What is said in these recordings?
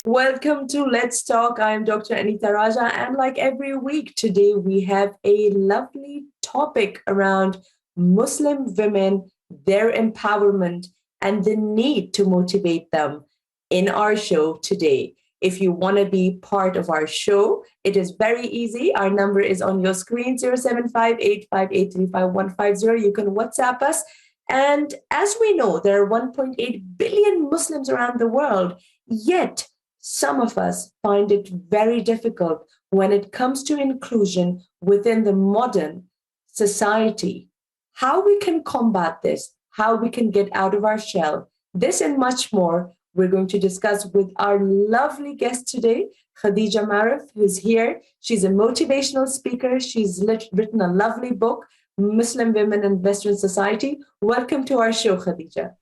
Welcome to Let's Talk. I'm Dr. Anita Raja, and like every week, today we have a lovely topic around Muslim women, their empowerment, and the need to motivate them in our show today. If you want to be part of our show, it is very easy. Our number is on your screen, 075-858-35150. You can WhatsApp us. And as we know, there are 1.8 billion Muslims around the world, yet some of us find it very difficult when it comes to inclusion within the modern society. How we can combat this, how we can get out of our shell, this and much more, we're going to discuss with our lovely guest today, Khadija Maaref, who's here. She's a motivational speaker. She's written a lovely book, Muslim Women in Western Society. Welcome to our show, Khadija.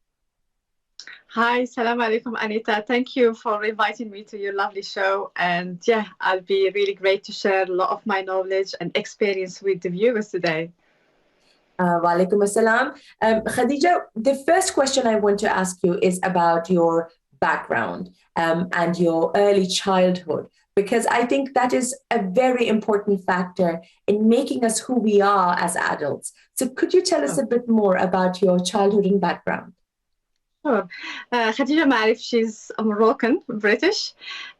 Hi, salam alaikum, Anita. Thank you for inviting me to your lovely show. And yeah, I'll be really great to share a lot of my knowledge and experience with the viewers today. Wa alaikum assalam. Khadija, the first question I want to ask you is about your background and your early childhood, because I think that is a very important factor in making us who we are as adults. So could you tell us a bit more about your childhood and background? Sure. Khadija Maaref, she's a Moroccan, British.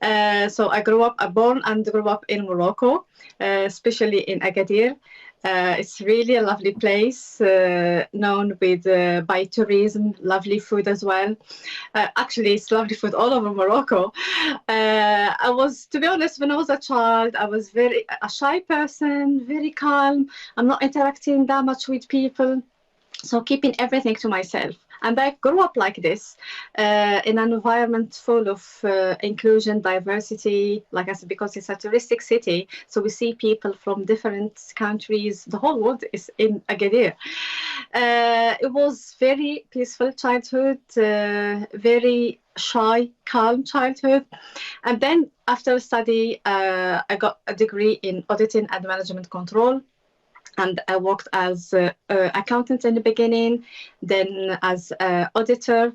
So I born and grew up in Morocco, especially in Agadir. It's really a lovely place, known by tourism, lovely food as well. Actually, it's lovely food all over Morocco. To be honest, when I was a child, I was a shy person, very calm. I'm not interacting that much with people, so keeping everything to myself. And I grew up like this, in an environment full of inclusion, diversity, like I said, because it's a touristic city. So we see people from different countries. The whole world is in Agadir. It was very peaceful childhood, very shy, calm childhood. And then after study, I got a degree in auditing and management control. And I worked as an accountant in the beginning, then as an auditor.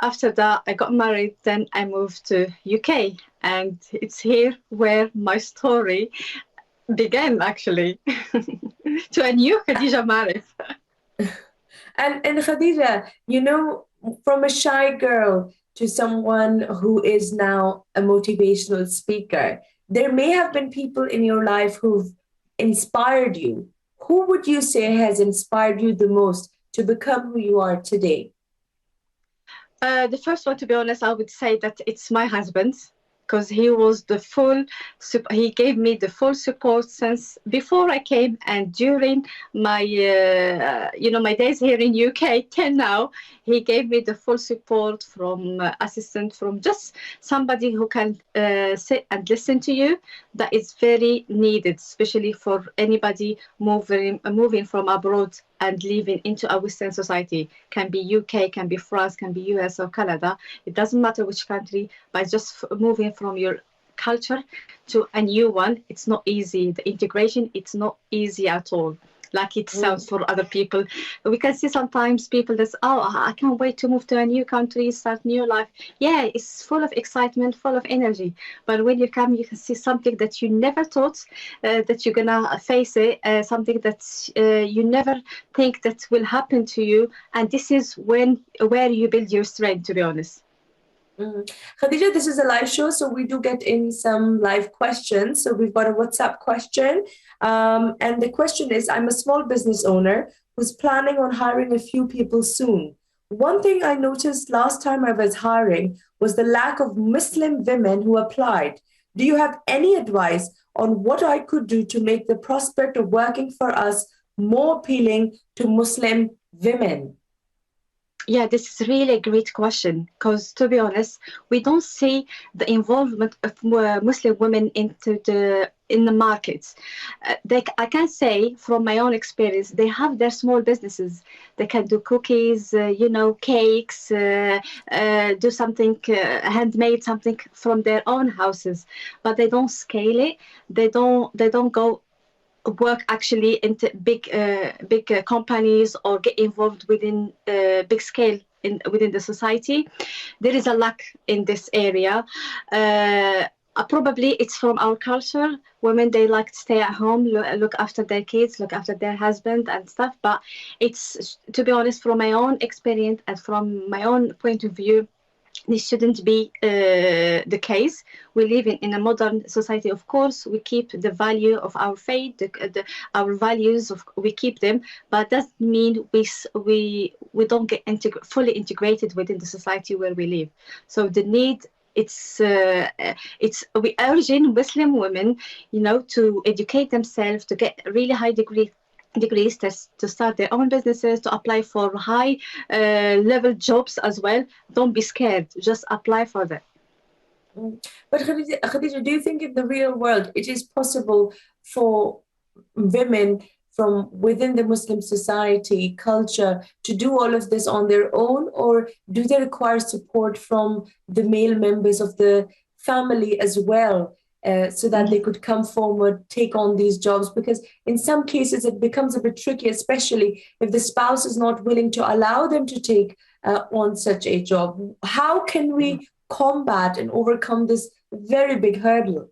After that, I got married. Then I moved to UK. And it's here where my story began, actually, to a new Khadija Maaref. And Khadija, you know, from a shy girl to someone who is now a motivational speaker, there may have been people in your life who've inspired you. Who would you say has inspired you the most to become who you are today? The first one, to be honest, I would say that it's my husband, because he was he gave me the full support since before I came and during my, my days here in UK till now. He gave me the full support from assistant, from just somebody who can sit and listen to you. That is very needed, especially for anybody moving from abroad and living into a Western society. Can be UK, can be France, can be US or Canada. It doesn't matter which country, but just moving from your culture to a new one, it's not easy. The integration, it's not easy at all, like it sounds for other people. We can see sometimes people that's, I can't wait to move to a new country, start new life. Yeah, it's full of excitement, full of energy. But when you come, you can see something that you never thought that you're gonna face it, something that you never think that will happen to you. And this is where you build your strength, to be honest. Khadija, this is a live show, so we do get in some live questions. So we've got a WhatsApp question. And the question is, I'm a small business owner who's planning on hiring a few people soon. One thing I noticed last time I was hiring was the lack of Muslim women who applied. Do you have any advice on what I could do to make the prospect of working for us more appealing to Muslim women? Yeah, this is really a great question because, to be honest, we don't see the involvement of Muslim women in the markets. I can say from my own experience, they have their small businesses. They can do cookies, cakes, do something handmade, something from their own houses, but they don't scale it. They don't go work actually into big companies or get involved within big scale within the society. There is a lack in this area. Probably it's from our culture. Women, they like to stay at home, look after their kids, look after their husband and stuff. But it's, to be honest, from my own experience and from my own point of view, this shouldn't be the case. We live in a modern society. Of course, we keep the value of our faith, our values. We keep them, but that doesn't mean we don't get fully integrated within the society where we live. So the need. It's we urging Muslim women, to educate themselves, to get really high degrees, to start their own businesses, to apply for high level jobs as well. Don't be scared, just apply for them. But Khadija, do you think in the real world it is possible for women from within the Muslim society culture to do all of this on their own, or do they require support from the male members of the family as well? So that they could come forward, take on these jobs, because in some cases it becomes a bit tricky, especially if the spouse is not willing to allow them to take on such a job. How can we combat and overcome this very big hurdle?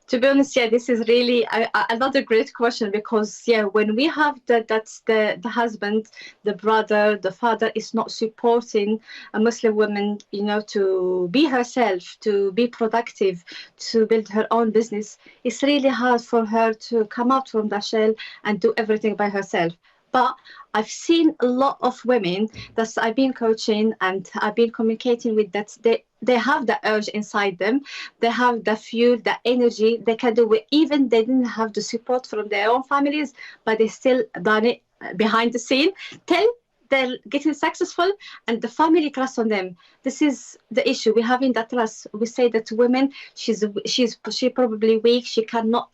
To be honest, yeah, this is really another great question, because when we have that's the husband, the brother, the father is not supporting a Muslim woman, to be herself, to be productive, to build her own business. It's really hard for her to come out from the shell and do everything by herself. But I've seen a lot of women that I've been coaching and I've been communicating with, that they have the urge inside them. They have the fuel, the energy. They can do it. Even they didn't have the support from their own families, but they still done it behind the scene. They're getting successful and the family trusts on them. This is the issue. We have in that trust. We say that women, she's probably weak. She cannot,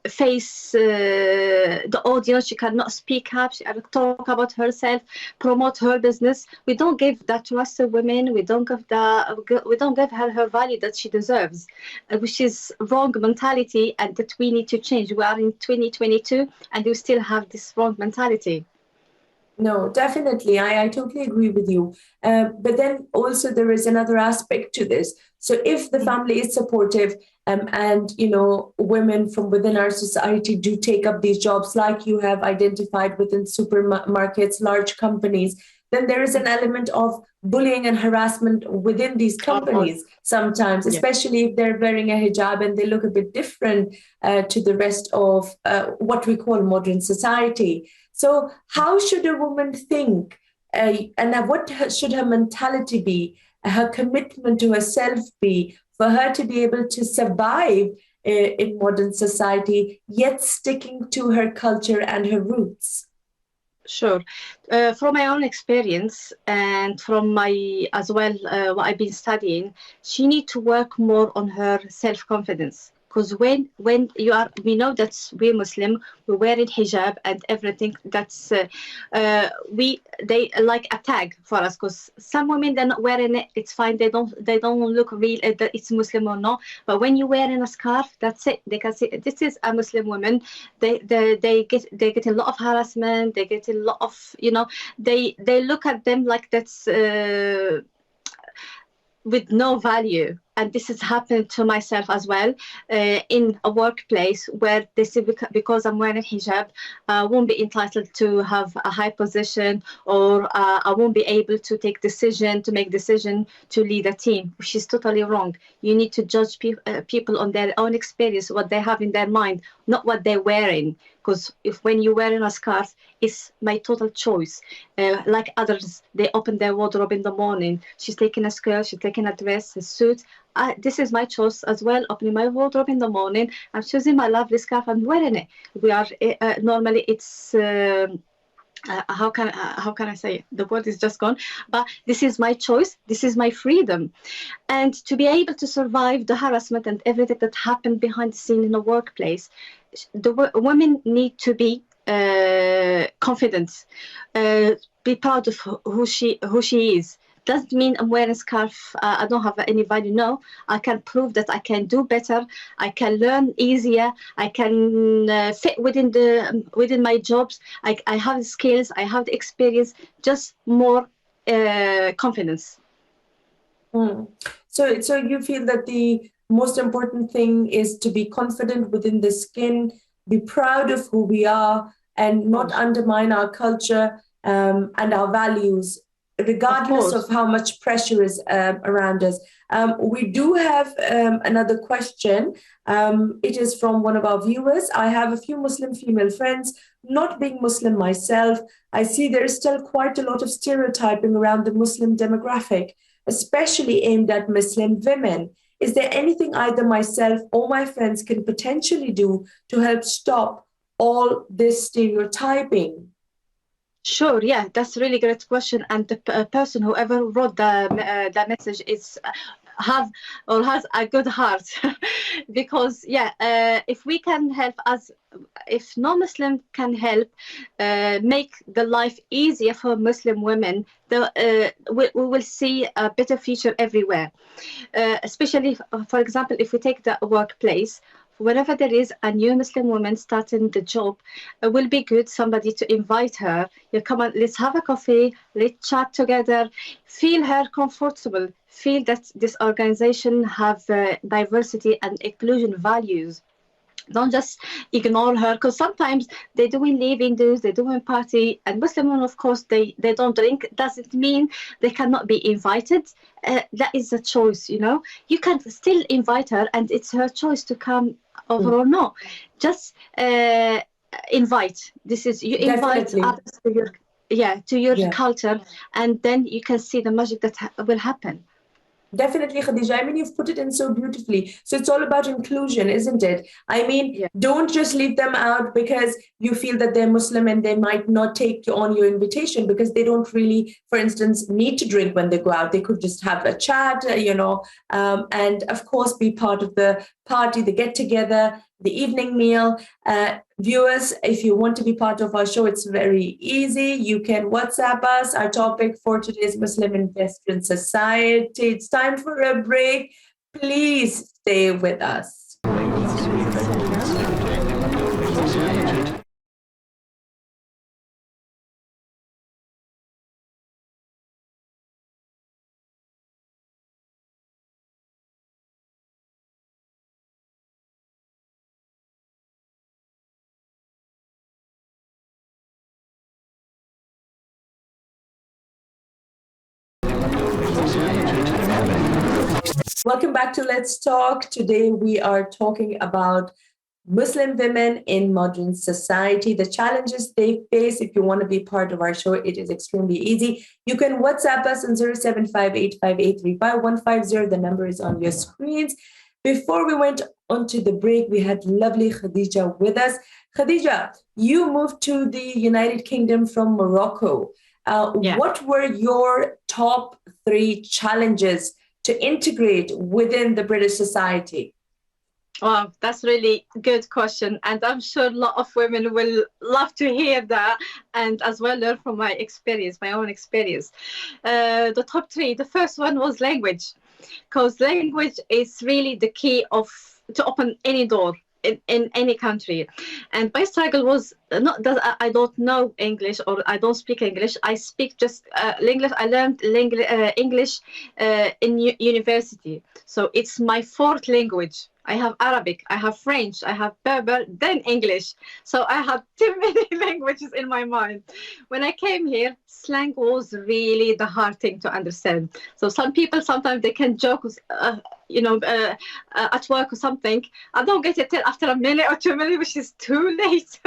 face the audience. She cannot speak up. She cannot talk about herself, promote her business. We don't give that trust to women. We don't give her value that she deserves, which is wrong mentality, and that we need to change. We are in 2022 and we still have this wrong mentality. No, definitely. I totally agree with you. But then also there is another aspect to this. So if the family is supportive and, women from within our society do take up these jobs, like you have identified within supermarkets, large companies, then there is an element of bullying and harassment within these companies sometimes, especially if they're wearing a hijab and they look a bit different to the rest of what we call modern society. So how should a woman think and what should her mentality be, her commitment to herself be, for her to be able to survive in modern society, yet sticking to her culture and her roots? Sure. From my own experience and from as well what I've been studying, she needs to work more on her self-confidence. Because when we know that we're Muslim, we're wearing hijab and everything. That's they like a tag for us. Because some women, they're not wearing it, it's fine. They don't look real that it's Muslim or not. But when you're wearing a scarf, that's it. They can say this is a Muslim woman. They get a lot of harassment. They get a lot of they look at them like that's with no value. And this has happened to myself as well in a workplace where they say because I'm wearing hijab, I won't be entitled to have a high position, or I won't be able to make decision to lead a team, which is totally wrong. You need to judge people on their own experience, what they have in their mind, not what they're wearing. Because when you're wearing a scarf, it's my total choice. Like others, they open their wardrobe in the morning. She's taking a skirt, she's taking a dress, a suit. This is my choice as well. Opening my wardrobe in the morning, I'm choosing my lovely scarf and wearing it. We are normally it's how can I say it? The word is just gone. But this is my choice. This is my freedom, and to be able to survive the harassment and everything that happened behind the scene in the workplace, the women need to be confident, be proud of who she is. Doesn't mean I'm wearing a scarf. I don't have any value. No, I can prove that I can do better. I can learn easier. I can fit within my jobs. I have the skills. I have the experience. Just more confidence. So you feel that the most important thing is to be confident within the skin, be proud of who we are, and not undermine our culture and our values, regardless of how much pressure is around us. We do have another question. It is from one of our viewers. I have a few Muslim female friends. Not being Muslim myself, I see there is still quite a lot of stereotyping around the Muslim demographic, especially aimed at Muslim women. Is there anything either myself or my friends can potentially do to help stop all this stereotyping? Sure, yeah, that's a really great question. And the person, whoever wrote the message, is has a good heart, because if we can help us, if no Muslim can help make the life easier for Muslim women, we will see a better future everywhere. Especially, for example, if we take the workplace. Whenever there is a new Muslim woman starting the job, it will be good somebody to invite her. You come on, let's have a coffee, let's chat together, feel her comfortable, feel that this organization have diversity and inclusion values. Don't just ignore her, because sometimes they're doing leaving dues, they're doing party, and Muslim women, of course, they don't drink. Doesn't mean they cannot be invited. That is a choice, you know. You can still invite her, and it's her choice to come over or not. Just invite. This is, you invite others to your culture, and then you can see the magic that will happen. Definitely, Khadija. I mean, you've put it in so beautifully. So it's all about inclusion, isn't it? I mean, don't just leave them out because you feel that they're Muslim and they might not take you on your invitation, because they don't really, for instance, need to drink when they go out. They could just have a chat, and of course be part of the party, the get-together, the evening meal. Viewers, if you want to be part of our show, it's very easy. You can WhatsApp us. Our topic for today is Muslim in Western society. It's time for a break. Please stay with us. Welcome back to Let's Talk. Today we are talking about Muslim women in modern society, the challenges they face. If you want to be part of our show, it is extremely easy. You can WhatsApp us on 07585835150. The number is on your screens. Before we went on to the break, we had lovely Khadija with us. Khadija, you moved to the United Kingdom from Morocco. What were your top 3 challenges to integrate within the British society? Wow, that's really good question. And I'm sure a lot of women will love to hear that, and as well learn from my experience, my own experience. The top 3, the first one was language, because language is really the key to open any door in any country. And my struggle was not that I don't know English or I don't speak English. I speak just English. I learned English in university. So it's my 4th language. I have Arabic, I have French, I have Berber, then English. So I have too many languages in my mind. When I came here, slang was really the hard thing to understand. So some people, sometimes they can joke, at work or something. I don't get it till after a minute or 2 minutes, which is too late.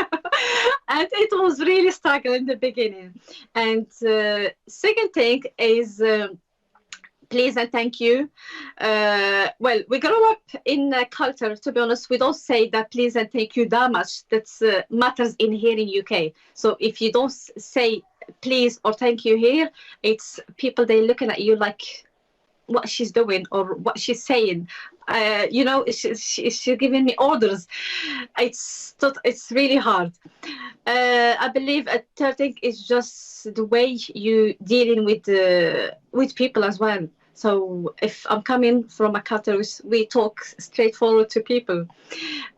And it was really struggling in the beginning. And second thing is please and thank you. Well, we grew up in a culture, to be honest, we don't say that please and thank you that much. That's matters in here in UK. So if you don't say please or thank you here, it's people, they looking at you like what she's doing or what she's saying. Is she giving me orders? It's really hard. I believe a third thing is just the way you dealing with people as well. So if I'm coming from a culture, we talk straightforward to people,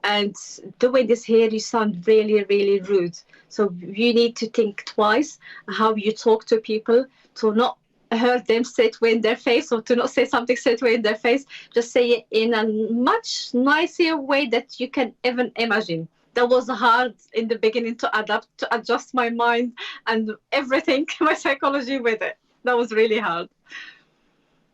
and the way this here, you sound really, really rude. So you need to think twice how you talk to people, to not hurt them straight away in their face, or to not say something straight away in their face. Just say it in a much nicer way that you can even imagine. That was hard in the beginning to adapt, to adjust my mind and everything, my psychology with it. That was really hard.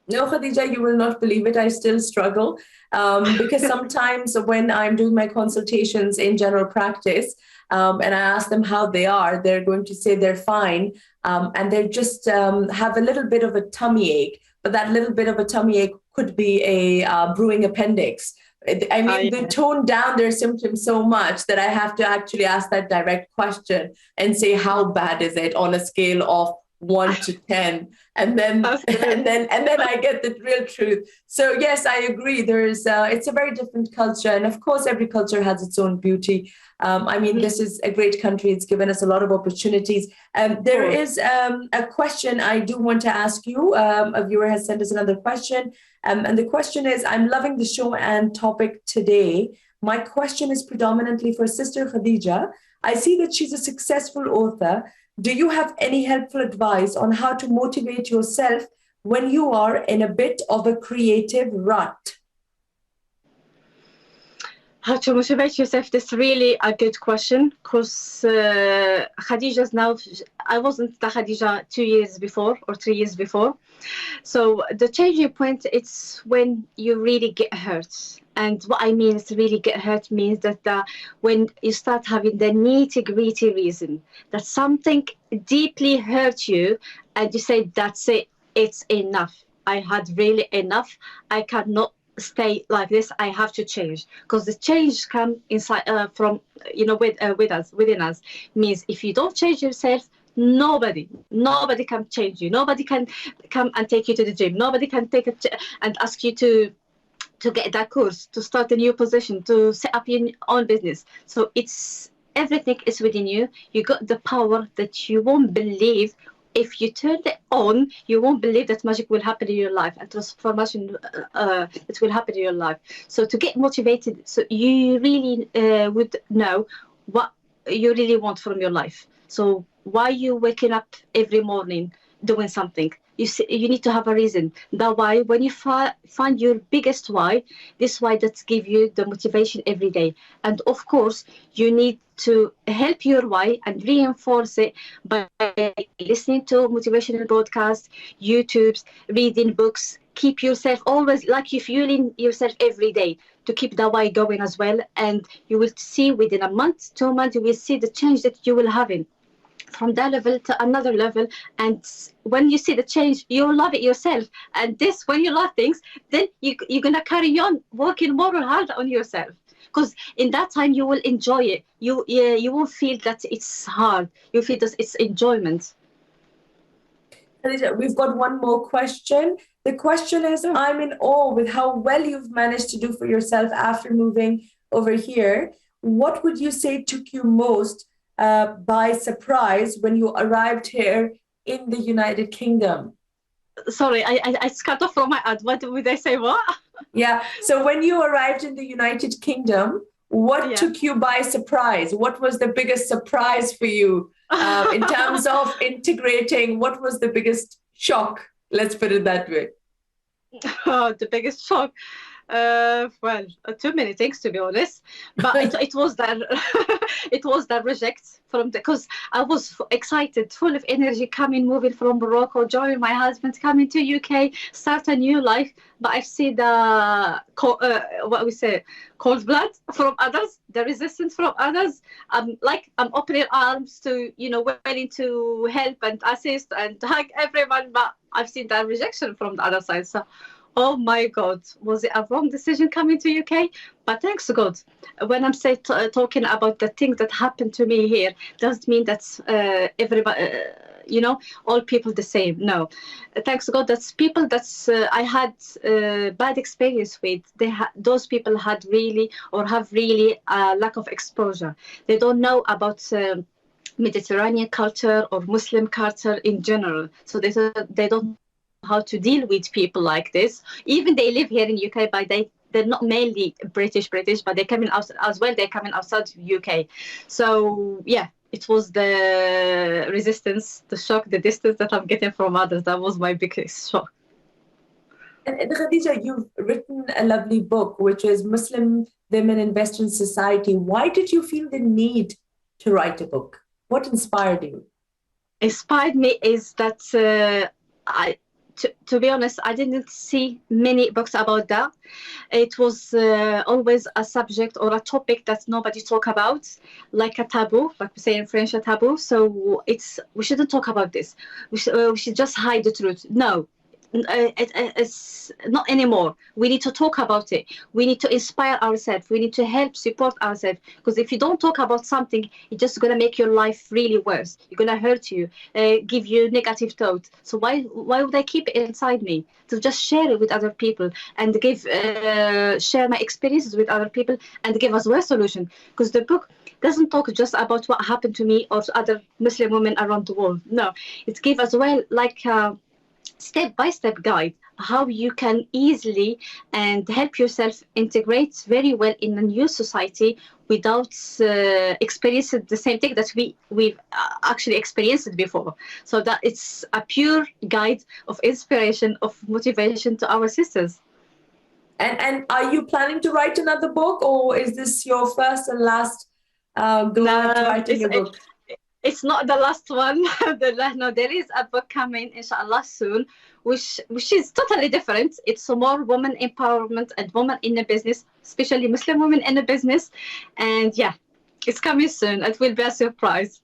No, Khadija, you will not believe it. I still struggle because sometimes when I'm doing my consultations in general practice and I ask them how they are, they're going to say they're fine. And they just have a little bit of a tummy ache. But that little bit of a tummy ache could be a brewing appendix. I mean, they tone down their symptoms so much that I have to actually ask that direct question and say, how bad is it on a scale of 1 to 10, and then I get the real truth. So yes, I agree. There's it's a very different culture, and of course, every culture has its own beauty. I mean, this is a great country. It's given us a lot of opportunities. There is a question I do want to ask you. A viewer has sent us another question, and the question is: I'm loving the show and topic today. My question is predominantly for Sister Khadija. I see that she's a successful author. Do you have any helpful advice on how to motivate yourself when you are in a bit of a creative rut? How to motivate yourself? That's really a good question, because Khadija's now, I wasn't the Khadija 2 years before or 3 years before. So the changing point, it's when you really get hurt. And what I mean is really get hurt means that when you start having the nitty-gritty reason that something deeply hurt you and you say, that's it, it's enough. I had really enough. I cannot stay like this. I have to change, because the change comes inside from within us. Means if you don't change yourself, nobody can change you. Nobody can come and take you to the gym. Nobody can take and ask you to get that course, to start a new position, to set up your own business. So it's everything is within you. You got the power that you won't believe. If you turn it on, you won't believe that magic will happen in your life and transformation it will happen in your life. So to get motivated, so you really would know what you really want from your life. So why you waking up every morning doing something? You need to have a reason. That why, when you find your biggest why, this why that give you the motivation every day. And of course, you need to help your why and reinforce it by listening to motivational broadcasts, YouTubes, reading books. Keep yourself always like you fueling yourself every day to keep the why going as well. And you will see within a month, 2 months, you will see the change that you will have in. From that level to another level, and when you see the change, you'll love it yourself. And this, when you love things, then you're gonna carry on working more and harder on yourself, because in that time you will enjoy it. You won't feel that it's hard. You feel that it's enjoyment. We've got one more question. The question is: I'm in awe with how well you've managed to do for yourself after moving over here. What would you say took you most by surprise when you arrived here in the United Kingdom? Sorry, I cut off from my ad. What would I say? What? Yeah. So when you arrived in the United Kingdom, what took you by surprise? What was the biggest surprise for you in terms of integrating? What was the biggest shock? Let's put it that way. Oh, the biggest shock. Well, too many things to be honest, but it was that it was that reject from because I was excited, full of energy, moving from Morocco, joining my husband, coming to UK, start a new life. But I see the what we say, cold blood from others, the resistance from others. I'm opening arms to willing to help and assist and hug everyone, but I've seen that rejection from the other side. So oh my God, was it a wrong decision coming to UK? But thanks to God, when I'm talking about the things that happened to me here, doesn't mean that everybody, all people the same. No, thanks to God, that's people that's I had bad experience with. Those people had really or have really a lack of exposure. They don't know about. Mediterranean culture or Muslim culture in general, so they don't how to deal with people like this. Even they live here in UK, but they're not mainly British, but they're coming out as well. They're coming outside UK. So yeah, it was the resistance, the shock, the distance that I'm getting from others. That was my biggest shock. And Khadija, you've written a lovely book, which is Muslim Women in Western Society. Why did you feel the need to write a book? What inspired you? Inspired me is that to be honest, I didn't see many books about that. It was always a subject or a topic that nobody talk about, like a taboo, like we say in French, a taboo. So we shouldn't talk about this. We should just hide the truth. No. It's not anymore. We need to talk about it. We need to inspire ourselves. We need to help support ourselves. Because if you don't talk about something, it's just going to make your life really worse. It's going to hurt you, give you negative thoughts. So why would I keep it inside me? To just share it with other people and share my experiences with other people and give us a solution. Because the book doesn't talk just about what happened to me or to other Muslim women around the world. No, it gives us like step-by-step guide how you can easily and help yourself integrate very well in a new society without experiencing the same thing that we've actually experienced before. So that it's a pure guide of inspiration, of motivation to our sisters. And are you planning to write another book, or is this your first and last go at writing a book? It's not the last one. No, there is a book coming, inshallah, soon, which is totally different. It's more women empowerment and women in the business, especially Muslim women in the business. And yeah, it's coming soon. It will be a surprise.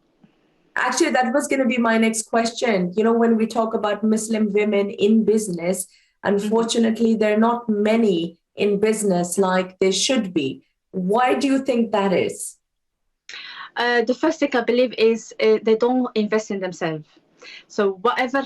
Actually, that was going to be my next question. When we talk about Muslim women in business, unfortunately, there are not many in business like there should be. Why do you think that is? The first thing I believe is they don't invest in themselves. So whatever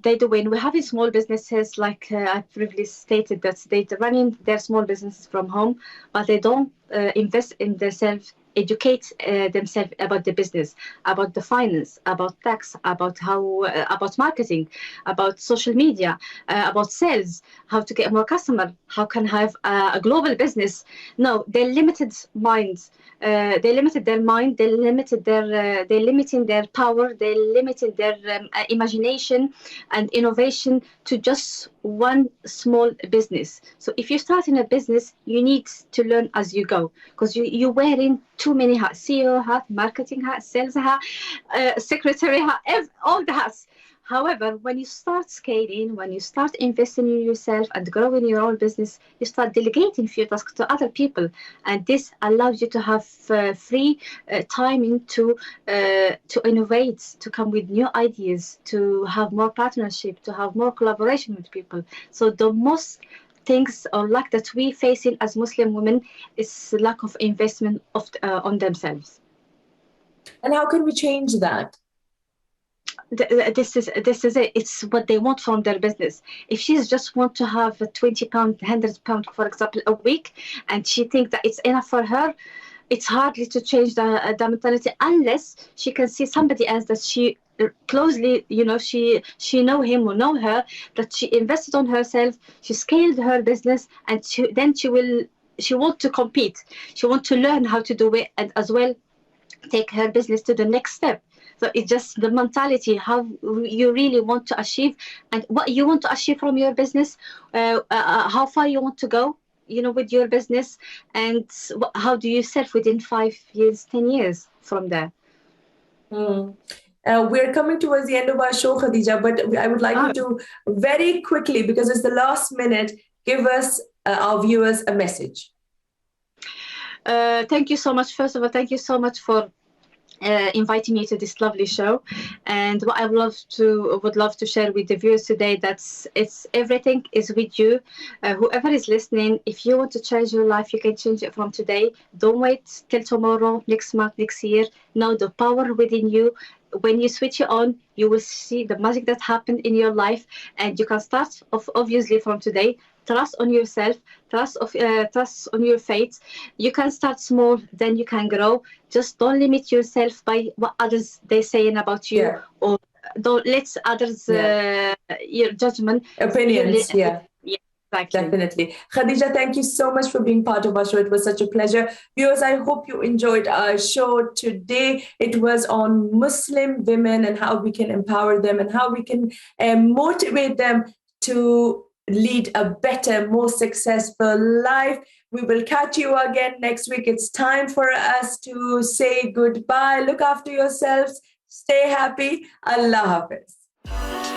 they do, when we're having small businesses, like I previously stated, that they're running their small businesses from home, but they don't invest in themselves, educate themselves about the business, about the finance, about tax, about about marketing, about social media, about sales, how to get more customers, how can have a global business. No, they're limited minds. They limited their mind. They limited they're limiting their power. They limited their imagination and innovation to just one small business. So if you're starting a business, you need to learn as you go, because you're wearing too many hats: CEO hat, marketing hat, sales hat, secretary hat, all the hats. However, when you start scaling, when you start investing in yourself and growing your own business, you start delegating few tasks to other people, and this allows you to have free timing to innovate, to come with new ideas, to have more partnership, to have more collaboration with people. So the most things or lack that we facing as Muslim women is lack of investment on themselves. And how can we change that? This is it. It's what they want from their business. If she's just want to have a £20, £100, for example, a week, and she thinks that it's enough for her, it's hardly to change the mentality unless she can see somebody else that she closely, she know him or know her, that she invested on herself, she scaled her business, and she want to compete. She want to learn how to do it, and as well take her business to the next step. So it's just the mentality, how you really want to achieve and what you want to achieve from your business, how far you want to go. with your business, and how do you self within 5 years, 10 years from there? We're coming towards the end of our show, Khadija, but I would like you to very quickly, because it's the last minute, give us, our viewers, a message. Thank you so much. First of all, thank you so much for inviting me to this lovely show. And what I would love to share with the viewers today, it's everything is with you. Whoever is listening, if you want to change your life, you can change it from today. Don't wait till tomorrow, next month, next year. Know the power within you. When you switch it on, you will see the magic that happened in your life, and you can start off obviously from today. Trust on yourself, trust on your faith. You can start small, then you can grow. Just don't limit yourself by what others they're saying about you, or don't let others your judgment, opinions. Exactly. Definitely. Khadija, thank you so much for being part of our show. It was such a pleasure. Viewers, I hope you enjoyed our show today. It was on Muslim women and how we can empower them and how we can motivate them to lead a better, more successful life. We will catch you again next week. It's time for us to say goodbye. Look after yourselves. Stay happy. Allah Hafiz.